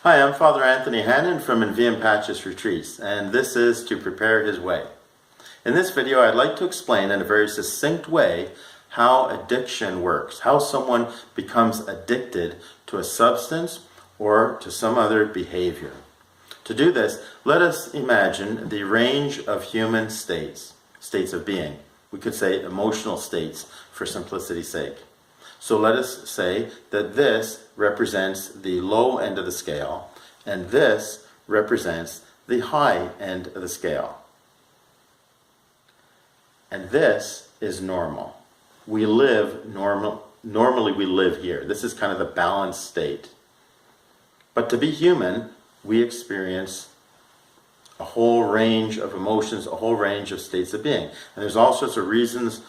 Hi, I'm Father Anthony Hannon from Enviam Patches Retreats, and this is To Prepare His Way. In this video, I'd like to explain in a very succinct way how addiction works, how someone becomes addicted to a substance or to some other behavior. To do this, let us imagine the range of human states of being. We could say emotional states for simplicity's sake. So let us say that this represents the low end of the scale, and this represents the high end of the scale. And this is normal. We live normally we live here. This is kind of the balanced state. But to be human, we experience a whole range of emotions, a whole range of states of being. And there's all sorts of reasons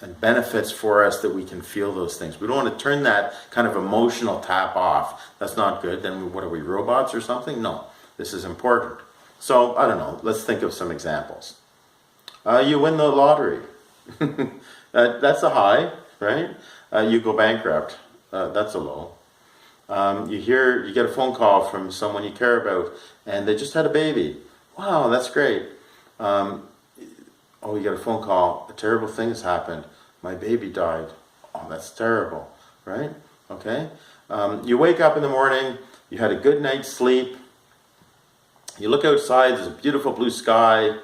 and benefits for us that we can feel those things. We don't want to turn that kind of emotional tap off. That's not good. Then what are we, robots or something? No, this is important. So, I don't know, let's think of some examples. You win the lottery. That's a high, right? You go bankrupt. That's a low. You get a phone call from someone you care about and they just had a baby. Wow, that's great. Oh, you get a phone call, a terrible thing has happened. My baby died. Oh, that's terrible, right? Okay. You wake up in the morning, you had a good night's sleep. You look outside, there's a beautiful blue sky.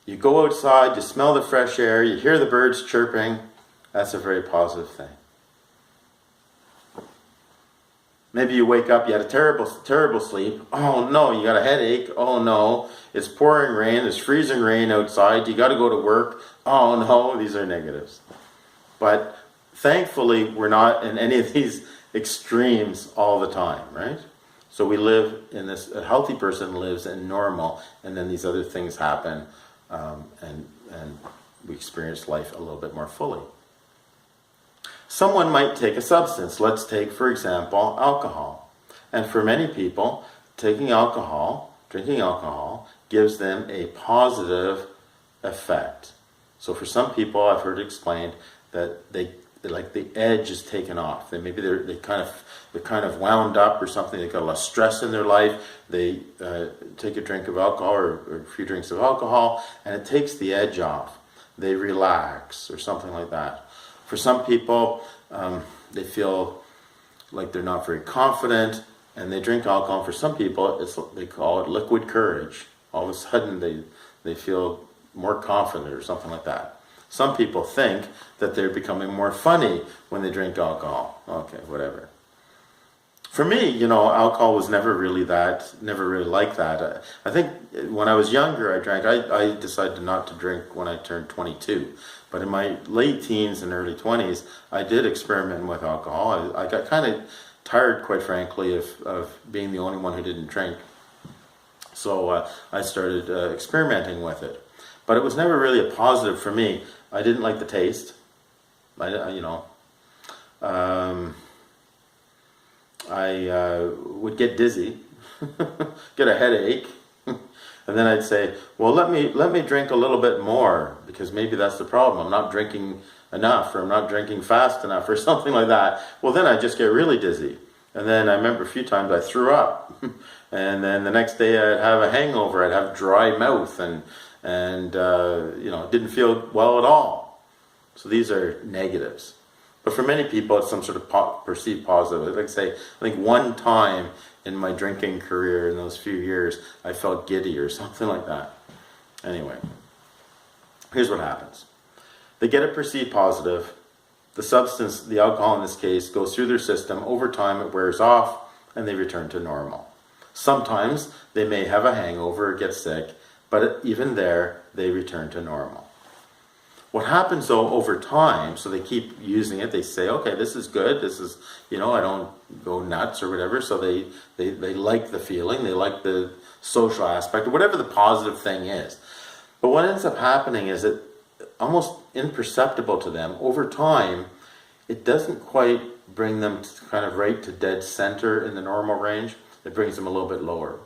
You go outside, you smell the fresh air, you hear the birds chirping. That's a very positive thing. Maybe you wake up, you had a terrible sleep. Oh no, you got a headache. Oh no, it's pouring rain, it's freezing rain outside. You got to go to work. Oh no, these are negatives. But thankfully, we're not in any of these extremes all the time, right? So we live in this, a healthy person lives in normal, and then these other things happen, and we experience life a little bit more fully. Someone might take a substance. Let's take, for example, alcohol. And for many people, drinking alcohol, gives them a positive effect. So for some people, I've heard explained that like the edge is taken off. They're kind of wound up or something. They've got a lot of stress in their life. They take a drink of alcohol or a few drinks of alcohol, and it takes the edge off. They relax or something like that. For some people, they feel like they're not very confident and they drink alcohol. For some people, they call it liquid courage. All of a sudden, they feel more confident or something like that. Some people think that they're becoming more funny when they drink alcohol. Okay, whatever. For me, alcohol was never really like that. I think when I was younger, I drank. I decided not to drink when I turned 22. But in my late teens and early 20s, I did experiment with alcohol. I got kind of tired, quite frankly, of being the only one who didn't drink. So I started experimenting with it. But it was never really a positive for me. I didn't like the taste. I would get dizzy, get a headache, and then I'd say, well, let me drink a little bit more, because maybe that's the problem. I'm not drinking enough, or I'm not drinking fast enough, or something like that. Well, then I'd just get really dizzy. And then I remember a few times I threw up. And then the next day I'd have a hangover, I'd have dry mouth, and didn't feel well at all. So these are negatives. But for many people, it's some sort of perceived positive. Like I say, I think one time in my drinking career, in those few years, I felt giddy or something like that. Anyway, here's what happens. They get a perceived positive. The substance, the alcohol in this case, goes through their system. Over time, it wears off, and they return to normal. Sometimes they may have a hangover or get sick, but even there, they return to normal. What happens though over time, so they keep using it, they say, okay, this is good, this is, I don't go nuts or whatever, so they like the feeling, they like the social aspect, or whatever the positive thing is. But what ends up happening is that almost imperceptible to them, over time, it doesn't quite bring them kind of right to dead center in the normal range, it brings them a little bit lower.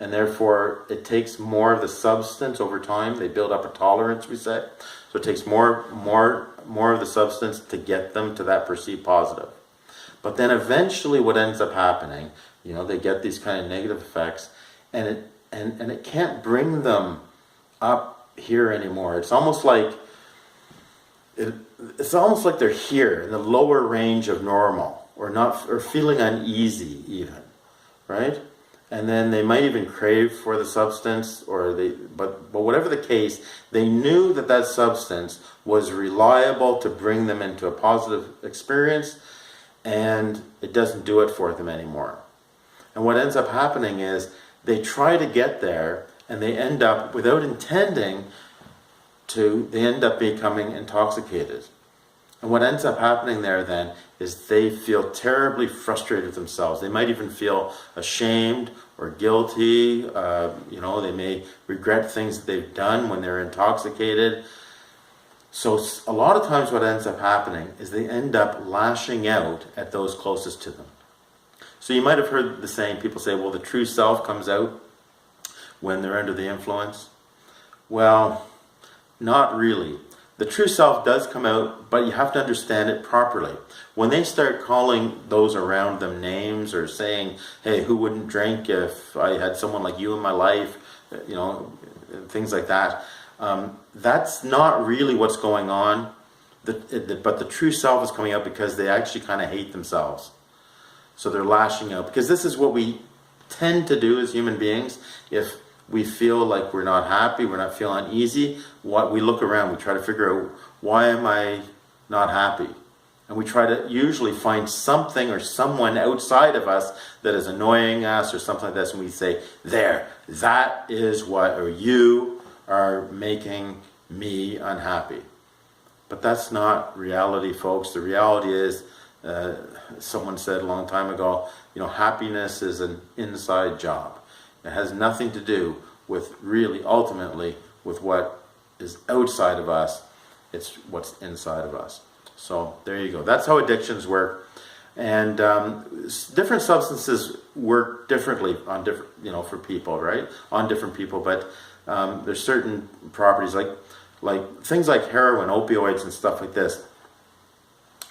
And therefore, it takes more of the substance over time. They build up a tolerance, we say. So it takes more of the substance to get them to that perceived positive. But then eventually what ends up happening, they get these kind of negative effects, and it can't bring them up here anymore. It's almost like they're here in the lower range of normal, or feeling uneasy even, right? And then they might even crave for the substance, but whatever the case, they knew that substance was reliable to bring them into a positive experience, and it doesn't do it for them anymore. And what ends up happening is they try to get there, and they end up, without intending to, they end up becoming intoxicated. And what ends up happening there then is they feel terribly frustrated with themselves. They might even feel ashamed or guilty. They may regret things that they've done when they're intoxicated. So a lot of times what ends up happening is they end up lashing out at those closest to them. So you might have heard the saying, people say, well, the true self comes out when they're under the influence. Well, not really. The true self does come out, but you have to understand it properly. When they start calling those around them names, or saying, hey, who wouldn't drink if I had someone like you in my life, things like that, that's not really what's going on. But the true self is coming out because they actually kind of hate themselves. So they're lashing out. Because this is what we tend to do as human beings. If we feel like we're not happy, we're not feeling uneasy, we look around, we try to figure out, why am I not happy? And we try to usually find something or someone outside of us that is annoying us or something like this, and we say, that is what, or you are making me unhappy. But that's not reality, folks. The reality is, someone said a long time ago, happiness is an inside job. It has nothing to do with really, ultimately, with what is outside of us. It's what's inside of us. So there you go. That's how addictions work. And different substances work differently on different, for people, right? On different people. But there's certain properties, like things like heroin, opioids, and stuff like this.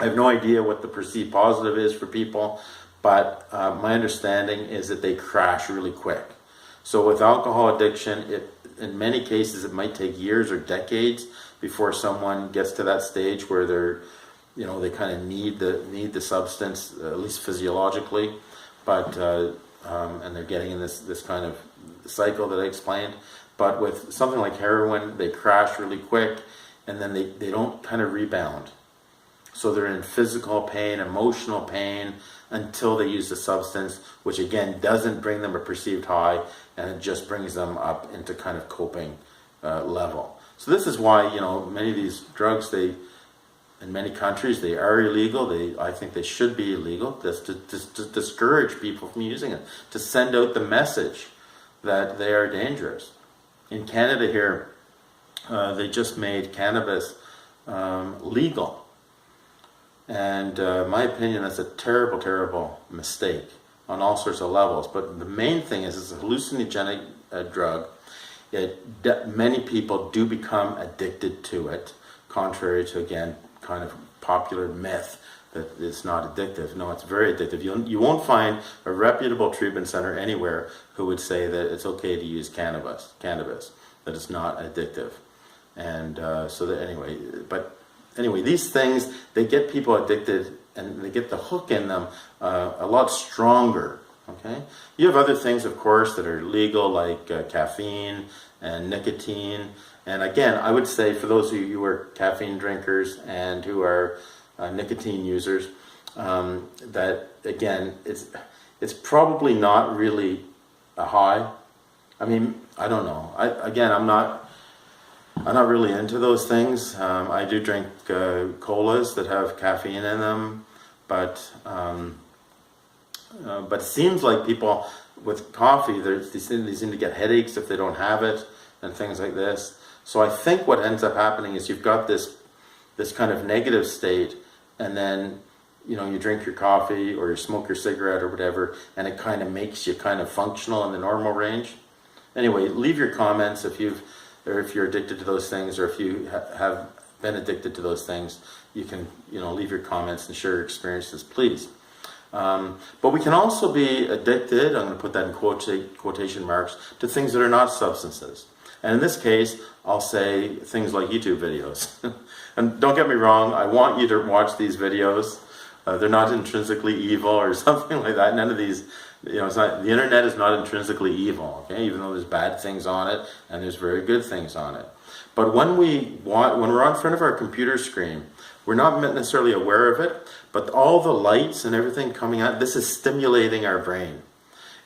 I have no idea what the perceived positive is for people, but my understanding is that they crash really quick. So with alcohol addiction, in many cases it might take years or decades before someone gets to that stage where they're, they kind of need the substance, at least physiologically, but and they're getting in this kind of cycle that I explained. But with something like heroin, they crash really quick, and then they don't kind of rebound. So they're in physical pain, emotional pain, until they use the substance, which again doesn't bring them a perceived high, and it just brings them up into kind of coping level. So this is why, many of these drugs, in many countries, they are illegal. I think they should be illegal, just to discourage people from using it, to send out the message that they are dangerous. In Canada here, they just made cannabis legal. And my opinion, that's a terrible, terrible mistake on all sorts of levels. But the main thing is it's a hallucinogenic drug. Many people do become addicted to it, contrary to, again, kind of popular myth that it's not addictive. No, it's very addictive. You won't find a reputable treatment center anywhere who would say that it's okay to use cannabis, that it's not addictive. And Anyway, these things, they get people addicted, and they get the hook in them a lot stronger, okay? You have other things, of course, that are legal, like caffeine and nicotine. And again, I would say for those of you who are caffeine drinkers and who are nicotine users, that, again, it's probably not really a high. I mean, I don't know. I'm not really into those things. I do drink colas that have caffeine in them, but it seems like people with coffee, they seem to get headaches if they don't have it, and things like this. So I think what ends up happening is you've got this kind of negative state, and then you drink your coffee or you smoke your cigarette or whatever, and it kind of makes you kind of functional in the normal range. Anyway, leave your comments if you're addicted to those things, or if you have been addicted to those things. You can leave your comments and share your experiences, please. But we can also be addicted, I'm going to put that in quotation marks, to things that are not substances. And in this case, I'll say things like YouTube videos. And don't get me wrong, I want you to watch these videos. They're not intrinsically evil or something like that. None of these, it's not, the internet is not intrinsically evil, okay? Even though there's bad things on it and there's very good things on it. But when we're on front of our computer screen, we're not necessarily aware of it, but all the lights and everything coming out, this is stimulating our brain.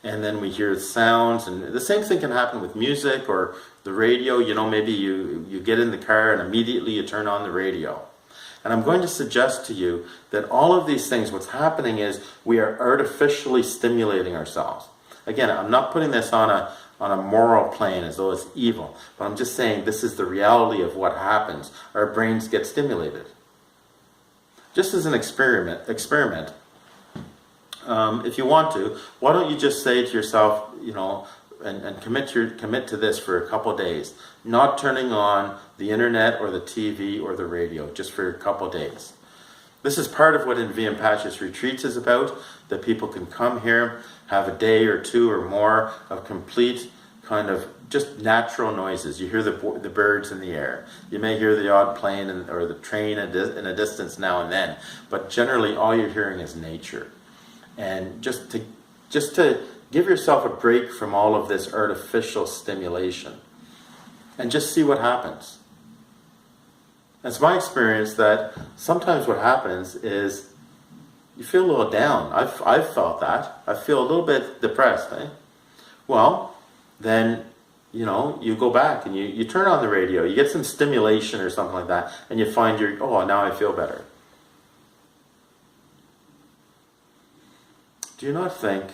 And then we hear sounds, and the same thing can happen with music or the radio. Maybe you get in the car and immediately you turn on the radio. And I'm going to suggest to you that all of these things, what's happening is we are artificially stimulating ourselves. Again, I'm not putting this on a moral plane as though it's evil, but I'm just saying this is the reality of what happens. Our brains get stimulated. Just as an experiment, if you want to, why don't you just say to yourself, and commit to this for a couple days, not turning on the internet or the TV or the radio, just for a couple days. This is part of what Enviam Patches Retreats is about, that people can come here, have a day or two or more of complete kind of just natural noises. You hear the birds in the air. You may hear the odd plane or the train in a distance now and then, but generally all you're hearing is nature. And just to give yourself a break from all of this artificial stimulation and just see what happens. It's my experience that sometimes what happens is you feel a little down. I've felt that. I feel a little bit depressed. Well, then, you go back and you turn on the radio, you get some stimulation or something like that, and you find now I feel better. Do you not think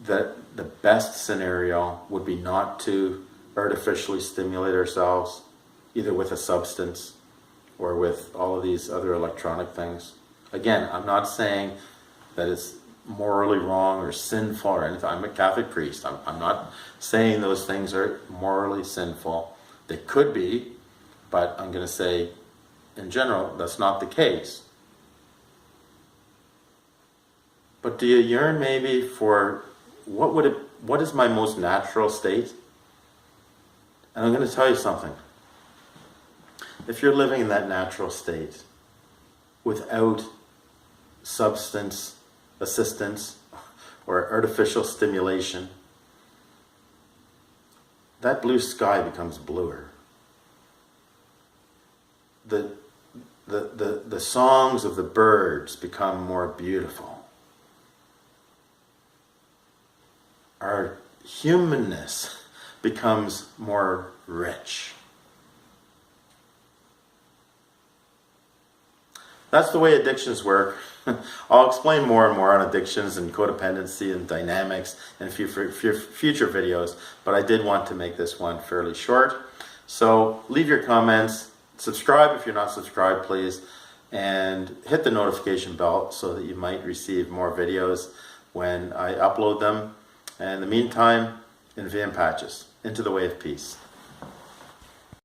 that the best scenario would be not to artificially stimulate ourselves, either with a substance or with all of these other electronic things? Again, I'm not saying that it's morally wrong or sinful or anything. I'm a Catholic priest. I'm not saying those things are morally sinful. They could be, but I'm going to say, in general, that's not the case. But do you yearn maybe for what is my most natural state? And I'm going to tell you something. If you're living in that natural state without substance assistance or artificial stimulation, that blue sky becomes bluer. The songs of the birds become more beautiful. Our humanness becomes more rich. That's the way addictions work. I'll explain more and more on addictions and codependency and dynamics in future videos, but I did want to make this one fairly short. So leave your comments, subscribe if you're not subscribed, please, and hit the notification bell so that you might receive more videos when I upload them. And in the meantime, Enviam Patches, into the way of peace.